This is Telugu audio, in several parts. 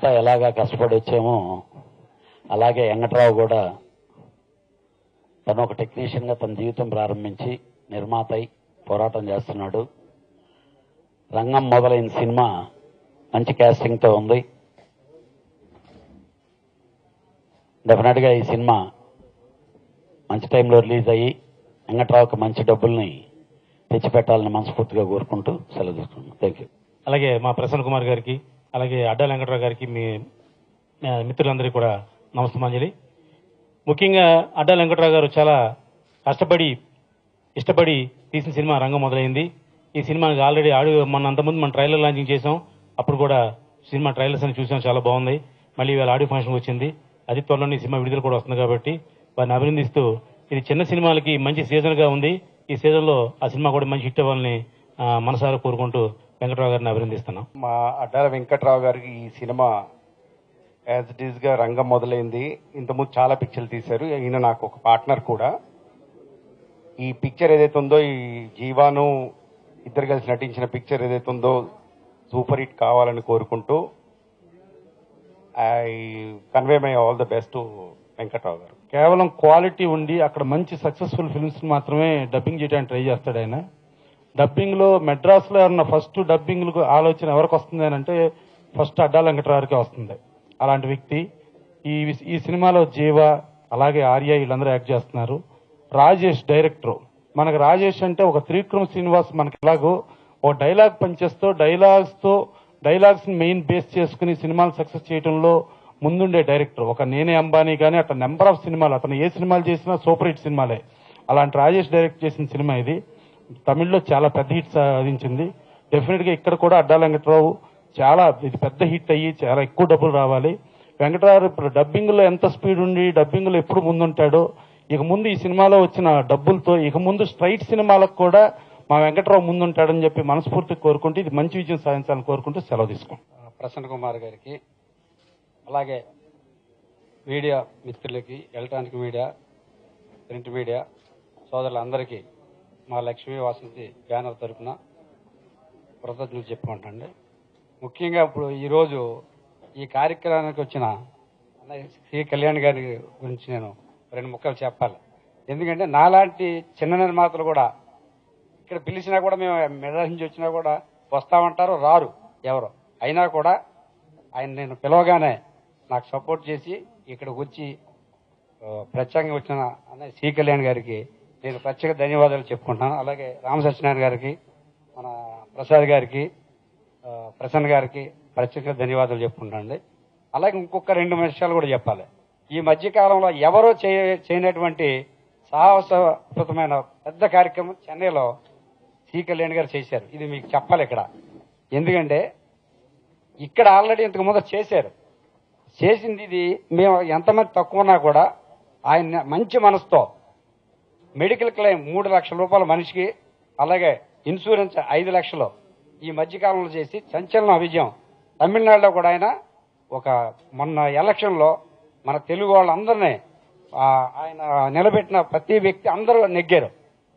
మేమంతా ఎలాగా కష్టపడి వచ్చామో అలాగే వెంకట్రావు కూడా తను ఒక టెక్నీషియన్గా తన జీవితం ప్రారంభించి నిర్మాత అయి పోరాటం చేస్తున్నాడు. రంగం మొదలైన సినిమా మంచి క్యాస్టింగ్తో ఉంది. డెఫినెట్గా ఈ సినిమా మంచి టైంలో రిలీజ్ అయ్యి వెంకట్రావుకి మంచి డబ్బుల్ని తెచ్చిపెట్టాలని మనస్ఫూర్తిగా కోరుకుంటూ సెలవు తీసుకున్నాను. Thank you. అలాగే మా ప్రసన్న కుమార్ గారికి, అలాగే అడ్డాల వెంకట్రావు గారికి, మీ మిత్రులందరికీ కూడా నమస్తమాంజలి. ముఖ్యంగా అడ్డాల వెంకట్రావు గారు చాలా కష్టపడి ఇష్టపడి తీసిన సినిమా రంగం మొదలైంది. ఈ సినిమాకి ఆల్రెడీ అంతకుముందు మనం ట్రైలర్ లాంచింగ్ చేసాం. అప్పుడు కూడా సినిమా ట్రైలర్స్ అని చూసాం, చాలా బాగుంది. మళ్ళీ ఇవాళ ఆడియో ఫంక్షన్ వచ్చింది. అది త్వరలోనే సినిమా విడుదల కూడా వస్తుంది కాబట్టి వారిని అభినందిస్తూ, ఇది చిన్న సినిమాలకి మంచి సీజన్గా ఉంది. ఈ సీజన్లో ఆ సినిమా కూడా మంచి హిట్ అవ్వాలని మనసారా కోరుకుంటూ వెంకట్రావు గారిని అభినందిస్తున్నాం. మా అడ్డాల వెంకట్రావు గారికి ఈ సినిమా యాజ్ ఇట్ ఈస్ గా రంగం మొదలైంది. ఇంతకుముందు చాలా పిక్చర్లు తీశారు. ఈయన నాకు ఒక పార్ట్నర్ కూడా. ఈ పిక్చర్ ఏదైతే ఉందో, ఈ జీవాను ఇద్దరు కలిసి నటించిన పిక్చర్ ఏదైతే ఉందో సూపర్ హిట్ కావాలని కోరుకుంటూ I convey my all the best to Venkatrao గారు. కేవలం క్వాలిటీ ఉండి అక్కడ మంచి సక్సెస్ఫుల్ ఫిల్మ్స్ మాత్రమే డబ్బింగ్ చేయడానికి ట్రై చేస్తాడు ఆయన. డబ్బింగ్ లో మెడ్రాస్ లో ఉన్న ఫస్ట్ డబ్బింగ్ ఆలోచన ఎవరికి వస్తుంది అని అంటే ఫస్ట్ అడ్డాల వెంకట్రావుకే వస్తుంది. అలాంటి వ్యక్తి ఈ సినిమాలో జీవ, అలాగే ఆర్య వీళ్ళందరూ యాక్ట్ చేస్తున్నారు. రాజేష్ డైరెక్టర్. మనకు రాజేష్ అంటే ఒక త్రివిక్రమ్ శ్రీనివాస్ మనకి ఎలాగో ఒక డైలాగ్ పనిచేస్తూ డైలాగ్స్ మెయిన్ బేస్ చేసుకుని సినిమాలు సక్సెస్ చేయడంలో ముందుండే డైరెక్టర్. ఒక నేనే అంబానీ కానీ అట్లా నెంబర్ ఆఫ్ సినిమాలు, అతను ఏ సినిమాలు చేసినా సూపర్ హిట్ సినిమాలే. అలాంటి రాజేష్ డైరెక్ట్ చేసిన సినిమా ఇది. తమిళ్లో చాలా పెద్ద హిట్ సాధించింది. డెఫినెట్ గా ఇక్కడ కూడా అడ్డాల వెంకట్రావు ఇది పెద్ద హిట్ అయ్యి చాలా ఎక్కువ డబ్బులు రావాలి. వెంకట్రావు ఇప్పుడు డబ్బింగ్ లో ఎంత స్పీడ్ ఉండి డబ్బింగ్ లో ఎప్పుడు ముందుంటాడో, ఇక ముందు ఈ సినిమాలో వచ్చిన డబ్బులతో ఇక ముందు స్ట్రైట్ సినిమాలకు కూడా మా వెంకట్రావు ముందుంటాడని చెప్పి మనస్ఫూర్తిగా కోరుకుంటూ ఇది మంచి విజయం సాధించాలని కోరుకుంటూ సెలవు తీసుకుంటాం. ప్రసన్న కుమార్ గారికి, అలాగే మీడియా మిత్రులకి, ఎలక్ట్రానిక్ మీడియా, ప్రింట్ మీడియా సోదరులందరికీ మా లక్ష్మీ వాసంతి బ్యానర్ తరఫున కృతజ్ఞతలు చెప్పుకుంటాండి. ముఖ్యంగా ఇప్పుడు ఈరోజు ఈ కార్యక్రమానికి వచ్చిన శ్రీ కళ్యాణ్ గారి గురించి నేను 2 ముక్కలు చెప్పాలి. ఎందుకంటే నాలాంటి చిన్న నిర్మాతలు కూడా ఇక్కడ పిలిచినా కూడా, మేము మెదడు నుంచి వచ్చినా కూడా వస్తామంటారు, రారు ఎవరు. అయినా కూడా ఆయన నేను పిలవగానే నాకు సపోర్ట్ చేసి ఇక్కడికి వచ్చి ప్రత్యేకంగా వచ్చిన అన్నయ్య శ్రీ కళ్యాణ్ గారికి నేను ప్రత్యేక ధన్యవాదాలు చెప్పుకుంటున్నాను. అలాగే రామ సత్యనారాయణ గారికి, మన ప్రసాద్ గారికి, ప్రసన్న గారికి ప్రత్యేక ధన్యవాదాలు చెప్పుకుంటానండి. అలాగే ఇంకొక 2 విషయాలు కూడా చెప్పాలి. ఈ మధ్యకాలంలో ఎవరో చేయనటువంటి సాహసప్రదమైన పెద్ద కార్యక్రమం చెన్నైలో శ్రీ కళ్యాణ్ గారు చేశారు. ఇది మీకు చెప్పాలి ఇక్కడ. ఎందుకంటే ఇక్కడ ఆల్రెడీ ఇంతకు ముందు చేసింది ఇది. మేము ఎంతమంది తక్కువ ఉన్నా కూడా ఆయన మంచి మనసుతో మెడికల్ క్లెయిమ్ 3 లక్షల రూపాయల మనిషికి, అలాగే ఇన్సూరెన్స్ 5 లక్షలు ఈ మధ్యకాలంలో చేసి సంచలన విజయం. తమిళనాడులో కూడా ఆయన మొన్న ఎలక్షన్లో మన తెలుగు వాళ్ళందరినీ ఆయన నిలబెట్టిన ప్రతి వ్యక్తి అందరూ నెగ్గారు.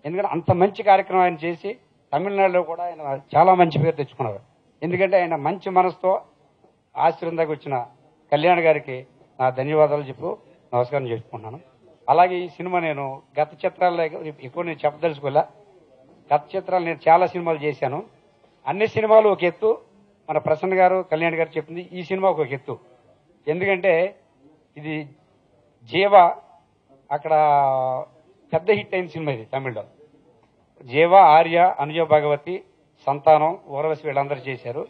ఎందుకంటే అంత మంచి కార్యక్రమం ఆయన చేసి తమిళనాడులో కూడా ఆయన చాలా మంచి పేరు తెచ్చుకున్నారు. ఎందుకంటే ఆయన మంచి మనసుతో ఆశీర్వాదంగా వచ్చిన కళ్యాణ్ గారికి నా ధన్యవాదాలు నమస్కారం చేసుకుంటున్నాను. అలాగే ఈ సినిమా నేను గత చిత్రాల్లో ఎక్కువ నేను చెప్పదలుచుకోలే. గత చిత్రాలు నేను చాలా సినిమాలు చేశాను. అన్ని సినిమాలు ఒక ఎత్తు, మన ప్రసన్న గారు, కళ్యాణ్ గారు చెప్పింది ఈ సినిమా ఒక ఎత్తు. ఎందుకంటే ఇది జీవ అక్కడ పెద్ద హిట్ అయిన సినిమా ఇది తమిళ్లో. జీవ, ఆర్య, అనుజ భగవతి, సంతానం, ఊర్వశి వీళ్ళందరూ చేశారు.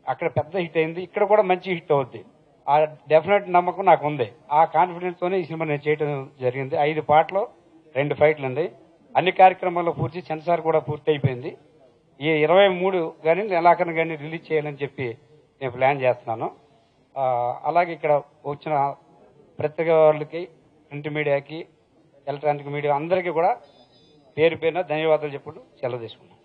అక్కడ పెద్ద హిట్ అయింది. ఇక్కడ కూడా మంచి హిట్ అవుద్ది. ఆ డెఫినెట్ నమ్మకం నాకు ఉంది. ఆ కాన్ఫిడెన్స్ తోనే ఈ సినిమా నేను చేయడం జరిగింది. 5 పాటలు 2 ఫైట్లు ఉంది. అన్ని కార్యక్రమాల్లో పూర్తి, సెన్సార్ కూడా పూర్తి అయిపోయింది. ఈ 23 కానీ నెలాఖరు కానీ రిలీజ్ చేయాలని చెప్పి నేను ప్లాన్ చేస్తున్నాను. అలాగే ఇక్కడ వచ్చిన ప్రత్యేక వాళ్ళకి, ప్రింట్ మీడియాకి, ఎలక్ట్రానిక్ మీడియా అందరికీ కూడా పేరు పేరున ధన్యవాదాలు చెప్పుకుంటూ సెలవు తీసుకున్నాను.